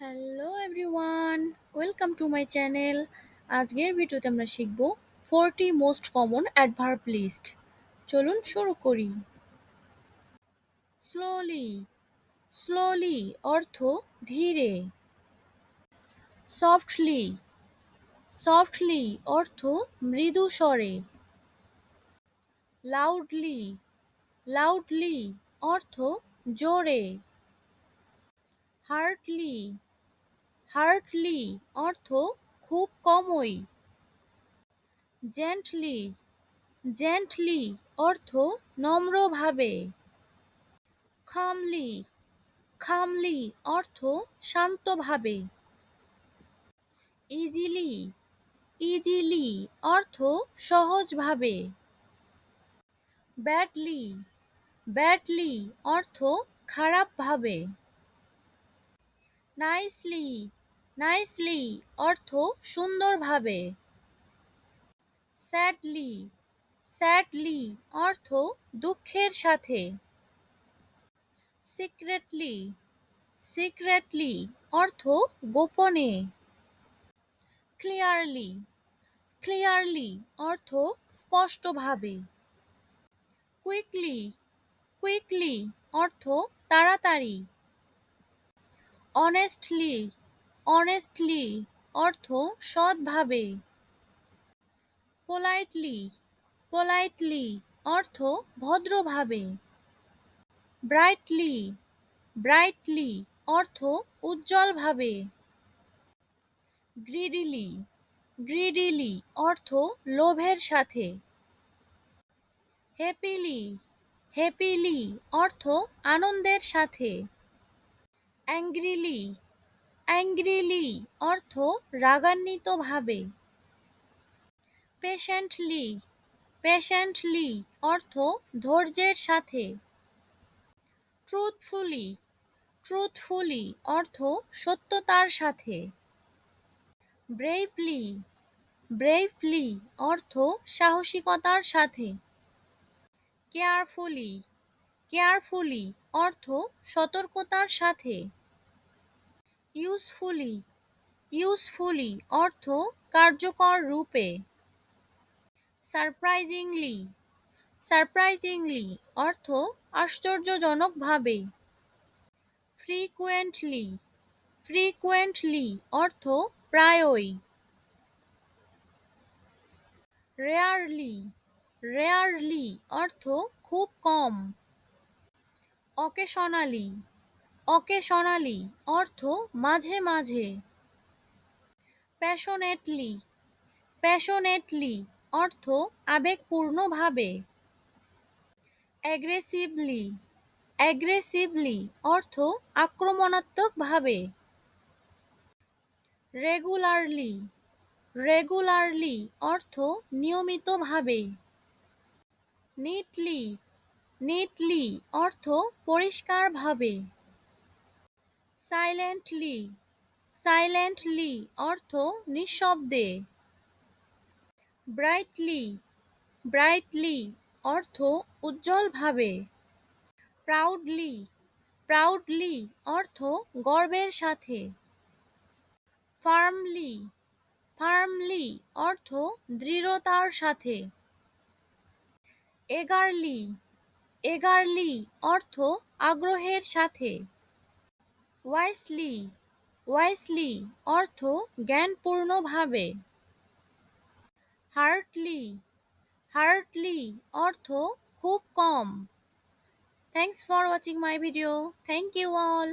Hello everyone, welcome to my channel. আজকের ভিডিওতে আমরা শিখব 40 মোস্ট কমন অ্যাডভার্ব লিস্ট। চলুন শুরু করি। স্লোলি, স্লোলি অর্থ ধীরে। সফটলি, সফটলি অর্থ মৃদু স্বরে। লাউডলি, লাউডলি অর্থ জোরে। হার্টলি, হার্টলি অর্থ খুব কমই। জেন্টলি, জেন্টলি অর্থ নম্রভাবে। খামলি, খামলি অর্থ শান্তভাবে। ইজিলি, ইজিলি অর্থ সহজভাবে। ব্যাডলি, ব্যাডলি অর্থ খারাপভাবে। নাইসলি, নাইসলি অর্থ সুন্দরভাবে। স্যাডলি, স্যাডলি অর্থ দুঃখের সাথে। সিক্রেটলি, সিক্রেটলি অর্থ গোপনে। ক্লিয়ারলি, ক্লিয়ারলি অর্থ স্পষ্টভাবে। কুইকলি, কুইকলি অর্থ তাড়াতাড়ি। অনেস্টলি, অনেস্টলি অর্থ সৎভাবে। পোলাইটলি, পোলাইটলি অর্থ ভদ্রভাবে। ব্রাইটলি, ব্রাইটলি অর্থ উজ্জ্বলভাবে। গ্রিডিলি, গ্রিডিলি অর্থ লোভের সাথে। হ্যাপিলি, হ্যাপিলি অর্থ আনন্দের সাথে। অ্যাংগ্রিলি, অ্যাংগ্রিলি অর্থ রাগান্বিতভাবে। পেশেন্টলি, পেশেন্টলি অর্থ ধৈর্যের সাথে। ট্রুথফুলি, ট্রুথফুলি অর্থ সত্যতার সাথে। ব্রেভলি, ব্রেভলি অর্থ সাহসিকতার সাথে। কেয়ারফুলি, কেয়ারফুলি অর্থ সতর্কতার সাথে। ইউজফুলি, ইউজফুলি অর্থ কার্যকর রূপে। সারপ্রাইজিংলি, সারপ্রাইজিংলি অর্থ আশ্চর্যজনকভাবে। ফ্রিকুয়েন্টলি, ফ্রিকুয়েন্টলি অর্থ প্রায়ই। রেয়ারলি, রেয়ারলি অর্থ খুব কম। অকেশনালি, অকেশনালি অর্থ মাঝে মাঝে। প্যাশনেটলি, প্যাশনেটলি অর্থ আবেগপূর্ণভাবে। অ্যাগ্রেসিভলি, অ্যাগ্রেসিভলি অর্থ আক্রমণাত্মকভাবে। রেগুলারলি, রেগুলারলি অর্থ নিয়মিতভাবে। নিটলি, নিটলি অর্থ পরিষ্কারভাবে। সাইলেন্টলি, সাইলেন্টলি অর্থ নিঃশব্দে। ব্রাইটলি, ব্রাইটলি অর্থ উজ্জ্বলভাবে। প্রাউডলি, প্রাউডলি অর্থ গর্বের সাথে। ফার্মলি, ফার্মলি অর্থ দৃঢ়তার সাথে। এগারলি, এগারলি অর্থ আগ্রহের সাথে। ওয়াইসলি, ওয়াইসলি অর্থ জ্ঞানপূর্ণভাবে। হার্টলি, হার্টলি অর্থ খুব কম। Thanks for watching my video. Thank you all.